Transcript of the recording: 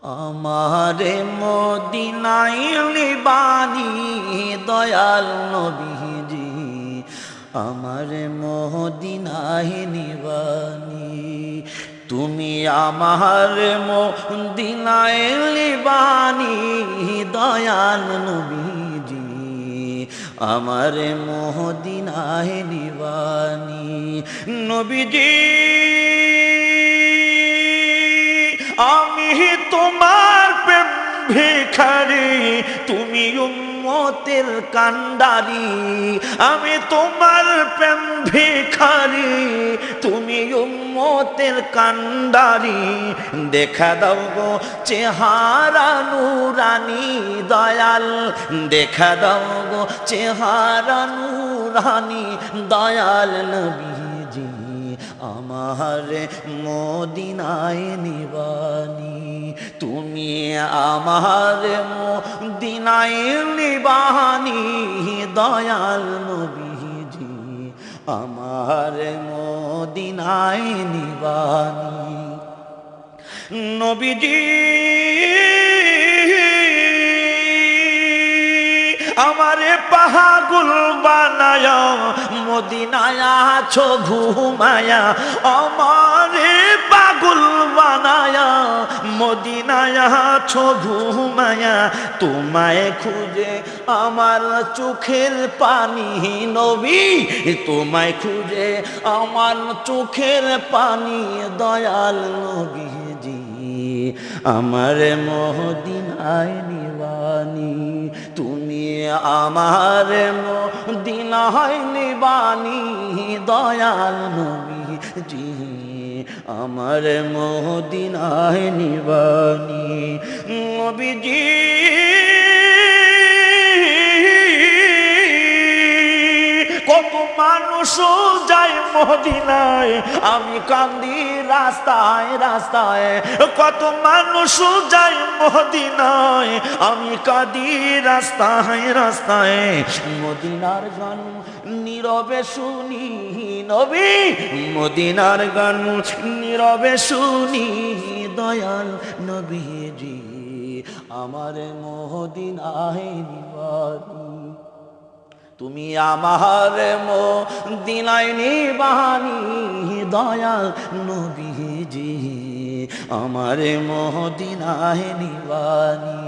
আমারে মদিনায় নিবানি দয়াল নবীজি, আমারে মদিনায় নিবানি। তুমি আমার মদিনায় নিবানি দয়াল নবীজি, আমারে মদিনায় নিবানি। নবীজি আমি তোমার প্রেম ভিখারি, তুমি উম্মতের কান্ডারি। আমি তোমার প্রেম ভিখারি, তুমি উম্মতের কান্ডারি। দেখা দাও গো চেহারা নুরানি দয়াল, দেখা দাও গো চেহারা নুরানি দয়াল নবীজি, আমারে মদিনায় নিবানি। তুমি আমারে মদিনায় নিবানি দয়াল নবীজি, আমারে মদিনায় নিবানি। নবীজি আমারে পাগল বানায়া মদিনায় আছো ঘুমায়া, আমারে পাগল বানায়া মদিনায় আছো ঘুমায়া। তোমায় খুঁজে আমার চোখের পানি নবী, তোমায় খুঁজে আমার চোখের পানি দয়াল নবীজি, আমার মদিনায় নিবানি। তুমি আমার মদিনায় নিবানি দয়াল নবীজি, আমার মদিনায় নিবানি। নবীজি কত মানুষ যায় মদিনায়, আমি কান্দি রাস্তায় রাস্তায়। কত মানুষ যায় মদিনায়, আমি কাঁদি রাস্তায় রাস্তায়। মদিনার গান নীরবে শুনি নবী, মদিনার গান নীরবে শুনি দয়াল নবীজি, আমার মদিনায় নিবানি। তুমি আমার মদিনায় নিবানি দয়াল নবীজি, আমার মদিনায় নিবানি।